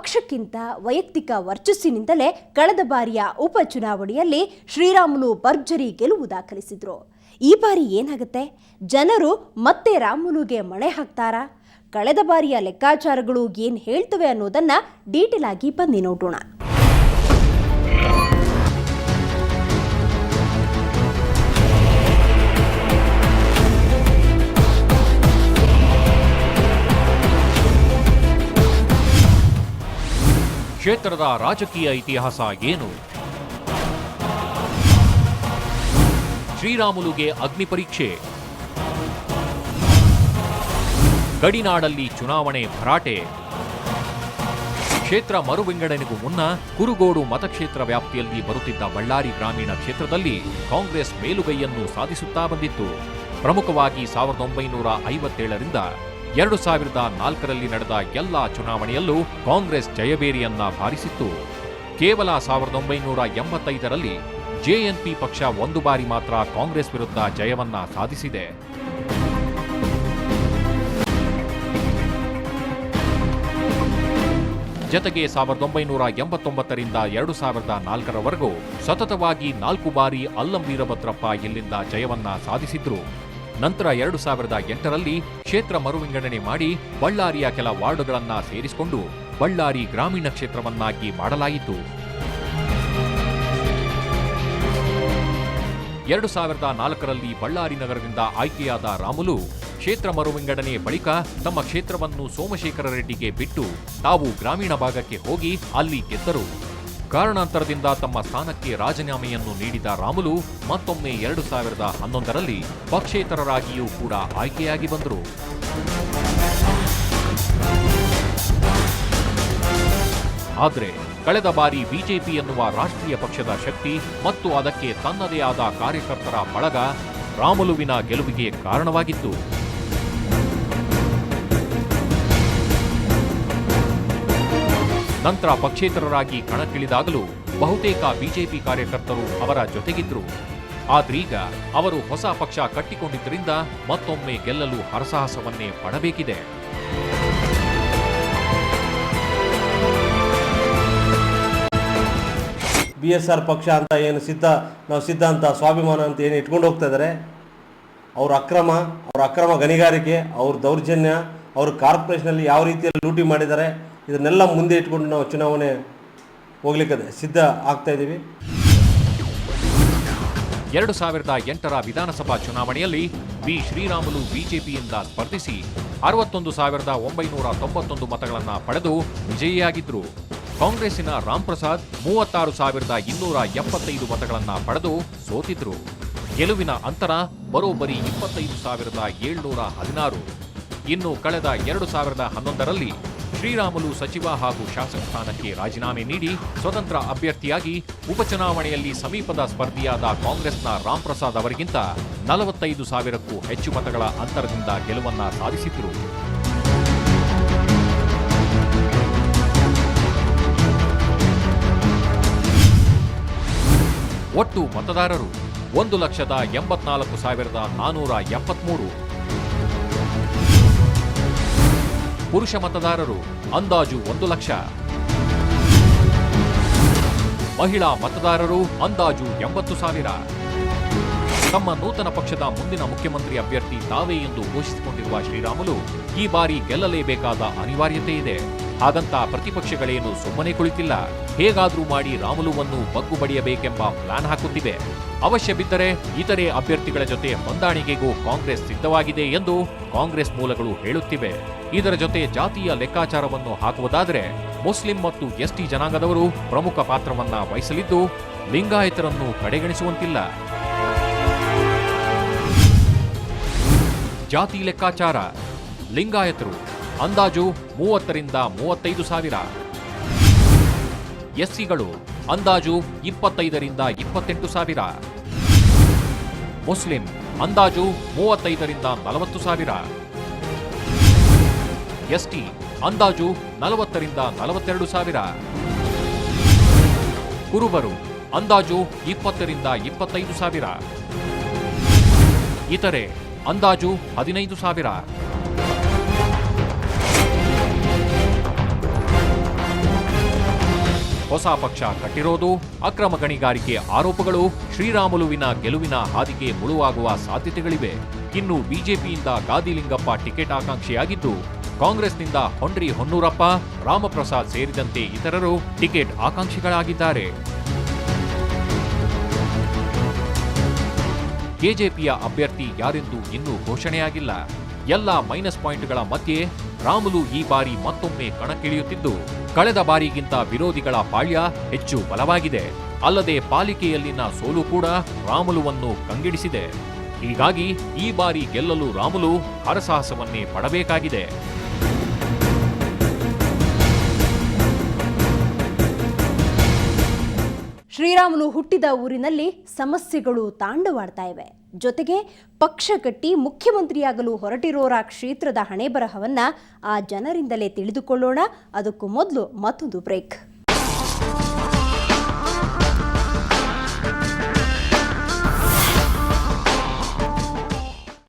ಪಕ್ಷಕ್ಕಿಂತ ವೈಯಕ್ತಿಕ ವರ್ಚಸ್ಸಿನಿಂದಲೇ ಕಳೆದ ಬಾರಿಯ ಉಪಚುನಾವಣೆಯಲ್ಲಿ ಶ್ರೀರಾಮುಲು ಭರ್ಜರಿ ಗೆಲುವು ದಾಖಲಿಸಿದ್ರು. ಈ ಬಾರಿ ಏನಾಗುತ್ತೆ? ಜನರು ಮತ್ತೆ ರಾಮುಲುಗೆ ಮಣೆ ಹಾಕ್ತಾರಾ? ಕಳೆದ ಬಾರಿಯ ಲೆಕ್ಕಾಚಾರಗಳು ಏನು ಹೇಳ್ತವೆ ಅನ್ನೋದನ್ನ ಡೀಟೇಲ್ ಆಗಿ ಬನ್ನಿ ನೋಡೋಣ. ಕ್ಷೇತ್ರದ ರಾಜಕೀಯ ಇತಿಹಾಸ ಏನು? ಶ್ರೀರಾಮುಲುಗೆ ಅಗ್ನಿ ಪರೀಕ್ಷೆ. ಗಡಿನಾಡಲ್ಲಿ ಚುನಾವಣೆ ಭರಾಟೆ. ಕ್ಷೇತ್ರ ಮರುವಿಂಗಡಣೆಗೂ ಮುನ್ನ ಕುರುಗೋಡು ಮತಕ್ಷೇತ್ರ ವ್ಯಾಪ್ತಿಯಲ್ಲಿ ಬರುತ್ತಿದ್ದ ಬಳ್ಳಾರಿ ಗ್ರಾಮೀಣ ಕ್ಷೇತ್ರದಲ್ಲಿ ಕಾಂಗ್ರೆಸ್ ಮೇಲುಗೈಯನ್ನು ಸಾಧಿಸುತ್ತಾ ಬಂದಿತ್ತು. ಪ್ರಮುಖವಾಗಿ 1957ರಿಂದ 2004ರಲ್ಲಿ ನಡೆದ ಎಲ್ಲ ಚುನಾವಣೆಯಲ್ಲೂ ಕಾಂಗ್ರೆಸ್ ಜಯಬೇರಿಯನ್ನ ಬಾರಿಸಿತ್ತು. ಕೇವಲ 1985ರಲ್ಲಿ ಜೆಎನ್ಪಿ ಪಕ್ಷ ಒಂದು ಬಾರಿ ಮಾತ್ರ ಕಾಂಗ್ರೆಸ್ ವಿರುದ್ಧ ಜಯವನ್ನ ಸಾಧಿಸಿದೆ. ಜತೆಗೆ 1989ರಿಂದ 2004ರವರೆಗೂ ಸತತವಾಗಿ 4 ಬಾರಿ ಅಲ್ಲಂ ವೀರಭದ್ರಪ್ಪ ಇಲ್ಲಿಂದ ಜಯವನ್ನ ಸಾಧಿಸಿದ್ರು. ನಂತರ 2008ರಲ್ಲಿ ಕ್ಷೇತ್ರ ಮರುವಿಂಗಡಣೆ ಮಾಡಿ ಬಳ್ಳಾರಿಯ ಕೆಲ ವಾರ್ಡುಗಳನ್ನ ಸೇರಿಸಿಕೊಂಡು ಬಳ್ಳಾರಿ ಗ್ರಾಮೀಣ ಕ್ಷೇತ್ರವನ್ನಾಗಿ ಮಾಡಲಾಯಿತು. 2004ರಲ್ಲಿ ಬಳ್ಳಾರಿ ನಗರದಿಂದ ಆಯ್ಕೆಯಾದ ರಾಮುಲು ಕ್ಷೇತ್ರ ಮರುವಿಂಗಡಣೆ ಬಳಿಕ ತಮ್ಮ ಕ್ಷೇತ್ರವನ್ನು ಸೋಮಶೇಖರ ರೆಡ್ಡಿಗೆ ಬಿಟ್ಟು ತಾವು ಗ್ರಾಮೀಣ ಭಾಗಕ್ಕೆ ಹೋಗಿ ಅಲ್ಲಿ ಗೆದ್ದರು. ಕಾರಣಾಂತರದಿಂದ ತಮ್ಮ ಸ್ಥಾನಕ್ಕೆ ರಾಜೀನಾಮೆಯನ್ನು ನೀಡಿದ ರಾಮುಲು ಮತ್ತೊಮ್ಮೆ 2011ರಲ್ಲಿ ಪಕ್ಷೇತರರಾಗಿಯೂ ಕೂಡ ಆಯ್ಕೆಯಾಗಿ ಬಂದರು. ಆದರೆ ಕಳೆದ ಬಾರಿ ಬಿಜೆಪಿ ಎನ್ನುವ ರಾಷ್ಟ್ರೀಯ ಪಕ್ಷದ ಶಕ್ತಿ ಮತ್ತು ಅದಕ್ಕೆ ತನ್ನದೇ ಆದ ಕಾರ್ಯಕರ್ತರ ಬಳಗ ರಾಮುಲುವಿನ ಗೆಲುವಿಗೆ ಕಾರಣವಾಗಿತ್ತು. ನಂತರ ಪಕ್ಷೇತರರಾಗಿ ಕಣಕ್ಕಿಳಿದಾಗಲೂ ಬಹುತೇಕ ಬಿಜೆಪಿ ಕಾರ್ಯಕರ್ತರು ಅವರ ಜೊತೆಗಿದ್ರು. ಆದ್ರೀಗ ಅವರು ಹೊಸ ಪಕ್ಷ ಕಟ್ಟಿಕೊಂಡಿದ್ದರಿಂದ ಮತ್ತೊಮ್ಮೆ ಗೆಲ್ಲಲು ಹರಸಾಹಸವನ್ನೇ ಪಡಬೇಕಿದೆ. BSR ಪಕ್ಷ ಅಂತ ಏನು ನಾವು ಸಿದ್ಧಾಂತ ಸ್ವಾಭಿಮಾನ ಅಂತ ಏನು ಇಟ್ಕೊಂಡು ಹೋಗ್ತಾ ಇದ್ದಾರೆ, ಅವ್ರ ಅಕ್ರಮ ಗಣಿಗಾರಿಕೆ, ಅವ್ರ ದೌರ್ಜನ್ಯ, ಅವ್ರ ಕಾರ್ಪೊರೇಷನಲ್ಲಿ ಯಾವ ರೀತಿಯಲ್ಲಿ ಲೂಟಿ ಮಾಡಿದ್ದಾರೆ, ಇದನ್ನೆಲ್ಲ ಮುಂದೆ ಇಟ್ಕೊಂಡು ನಾವು ಚುನಾವಣೆ ಹೋಗ್ಲಿಕ್ಕೆ ಸಿದ್ಧ ಆಗ್ತಾ ಇದ್ದೀವಿ. 2008ರ ವಿಧಾನಸಭಾ ಚುನಾವಣೆಯಲ್ಲಿ ಶ್ರೀರಾಮುಲು ಬಿಜೆಪಿಯಿಂದ ಸ್ಪರ್ಧಿಸಿ 61,991 ಮತಗಳನ್ನು ಪಡೆದು ವಿಜಯಿಯಾಗಿದ್ರು. ಕಾಂಗ್ರೆಸ್ಸಿನ ರಾಮ್ಪ್ರಸಾದ್ 36,275 ಮತಗಳನ್ನು ಪಡೆದು ಸೋತಿದ್ರು. ಗೆಲುವಿನ ಅಂತರ ಬರೋಬ್ಬರಿ 25,716. ಇನ್ನು ಕಳೆದ 2011ರಲ್ಲಿ ಶ್ರೀರಾಮುಲು ಸಚಿವ ಹಾಗೂ ಶಾಸಕ ಸ್ಥಾನಕ್ಕೆ ರಾಜೀನಾಮೆ ನೀಡಿ ಸ್ವತಂತ್ರ ಅಭ್ಯರ್ಥಿಯಾಗಿ ಉಪಚುನಾವಣೆಯಲ್ಲಿ ಸಮೀಪದ ಸ್ಪರ್ಧಿಯಾದ ಕಾಂಗ್ರೆಸ್ನ ರಾಮ್ಪ್ರಸಾದ್ ಅವರಿಗಿಂತ 45,000ಕ್ಕೂ ಹೆಚ್ಚು ಮತಗಳ ಅಂತರದಿಂದ ಗೆಲುವನ್ನ ಸಾಧಿಸಿದ್ರು. ಒಟ್ಟು ಮತದಾರರು 1,84,473. ಪುರುಷ ಮತದಾರರು ಅಂದಾಜು 1 ಲಕ್ಷ. ಮಹಿಳಾ ಮತದಾರರು ಅಂದಾಜು 80,000. ತಮ್ಮ ನೂತನ ಪಕ್ಷದ ಮುಂದಿನ ಮುಖ್ಯಮಂತ್ರಿ ಅಭ್ಯರ್ಥಿ ತಾವೇ ಎಂದು ಘೋಷಿಸಿಕೊಂಡಿರುವ ಶ್ರೀರಾಮುಲು ಈ ಬಾರಿ ಗೆಲ್ಲಲೇಬೇಕಾದ ಅನಿವಾರ್ಯತೆ ಇದೆ. ಹಾಗಂತ ಪ್ರತಿಪಕ್ಷಗಳೇನು ಸುಮ್ಮನೆ ಕುಳಿತಿಲ್ಲ. ಹೇಗಾದ್ರೂ ಮಾಡಿ ರಾಮುಲುವನ್ನು ಬಗ್ಗು ಬಡಿಯಬೇಕೆಂಬ ಪ್ಲಾನ್ ಹಾಕುತ್ತಿವೆ. ಅವಶ್ಯ ಬಿದ್ದರೆ ಇತರೆ ಅಭ್ಯರ್ಥಿಗಳ ಜೊತೆ ಹೊಂದಾಣಿಕೆಗೂ ಕಾಂಗ್ರೆಸ್ ಸಿದ್ಧವಾಗಿದೆ ಎಂದು ಕಾಂಗ್ರೆಸ್ ಮೂಲಗಳು ಹೇಳುತ್ತಿವೆ. ಇದರ ಜೊತೆ ಜಾತಿಯ ಲೆಕ್ಕಾಚಾರವನ್ನು ಹಾಕುವುದಾದರೆ ಮುಸ್ಲಿಂ ಮತ್ತು ಎಸ್ಟಿ ಜನಾಂಗದವರು ಪ್ರಮುಖ ಪಾತ್ರವನ್ನ ವಹಿಸಲಿದ್ದು ಲಿಂಗಾಯತರನ್ನು ಕಡೆಗಣಿಸುವಂತಿಲ್ಲ. ಜಾತಿ ಲೆಕ್ಕಾಚಾರ: ಲಿಂಗಾಯತರು ಅಂದಾಜು 30,000ರಿಂದ 35,000. ಎಸ್ಸಿಗಳು ಅಂದಾಜು 25,000ರಿಂದ 28,000. ಮುಸ್ಲಿಂ ಅಂದಾಜು 35,000ರಿಂದ 40,000. ಎಸ್ಟಿ ಅಂದಾಜು 40,000ರಿಂದ 42,000. ಕುರುಬರು ಅಂದಾಜು 20,000ರಿಂದ 25,000. ಇತರೆ ಅಂದಾಜು 15,000. ಹೊಸ ಪಕ್ಷ ಕಟ್ಟಿರೋದು, ಅಕ್ರಮ ಗಣಿಗಾರಿಕೆ ಆರೋಪಗಳು ಶ್ರೀರಾಮುಲುವಿನ ಗೆಲುವಿನ ಹಾದಿಗೆ ಮುಳುವಾಗುವ ಸಾಧ್ಯತೆಗಳಿವೆ. ಇನ್ನು ಬಿಜೆಪಿಯಿಂದ ಗಾದಿಲಿಂಗಪ್ಪ ಟಿಕೆಟ್ ಆಕಾಂಕ್ಷಿಯಾಗಿದ್ದು, ಕಾಂಗ್ರೆಸ್ನಿಂದ ಹೊಂಡ್ರಿ ಹೊನ್ನೂರಪ್ಪ, ರಾಮಪ್ರಸಾದ್ ಸೇರಿದಂತೆ ಇತರರು ಟಿಕೆಟ್ ಆಕಾಂಕ್ಷಿಗಳಾಗಿದ್ದಾರೆ. ಕೆಜೆಪಿಯ ಅಭ್ಯರ್ಥಿ ಯಾರೆಂದು ಇನ್ನೂ ಘೋಷಣೆಯಾಗಿಲ್ಲ. ಎಲ್ಲ ಮೈನಸ್ ಪಾಯಿಂಟ್ಗಳ ಮಧ್ಯೆ ರಾಮುಲು ಈ ಬಾರಿ ಮತ್ತೊಮ್ಮೆ ಕಣಕ್ಕಿಳಿಯುತ್ತಿದ್ದು, ಕಳೆದ ಬಾರಿಗಿಂತ ವಿರೋಧಿಗಳ ಪಾಳ್ಯ ಹೆಚ್ಚು ಬಲವಾಗಿದೆ. ಅಲ್ಲದೆ ಪಾಲಿಕೆಯಲ್ಲಿನ ಸೋಲು ಕೂಡ ರಾಮುಲುವನ್ನು ಕಂಗೆಡಿಸಿದೆ. ಹೀಗಾಗಿ ಈ ಬಾರಿ ಗೆಲ್ಲಲು ರಾಮುಲು ಹರಸಾಹಸವನ್ನೇ ಪಡಬೇಕಾಗಿದೆ. ಶ್ರೀರಾಮುಲು ಹುಟ್ಟಿದ ಊರಿನಲ್ಲಿ ಸಮಸ್ಯೆಗಳು ತಾಂಡವಾಡ್ತಾ ಇವೆ. ಜೊತೆಗೆ ಪಕ್ಷ ಕಟ್ಟಿ ಮುಖ್ಯಮಂತ್ರಿಯಾಗಲು ಹೊರಟಿರೋರ ಕ್ಷೇತ್ರದ ಹಣೆಬರಹವನ್ನ ಆ ಜನರಿಂದಲೇ ತಿಳಿದುಕೊಳ್ಳೋಣ. ಅದಕ್ಕೂ ಮೊದಲು ಮತ್ತೊಂದು ಬ್ರೇಕ್.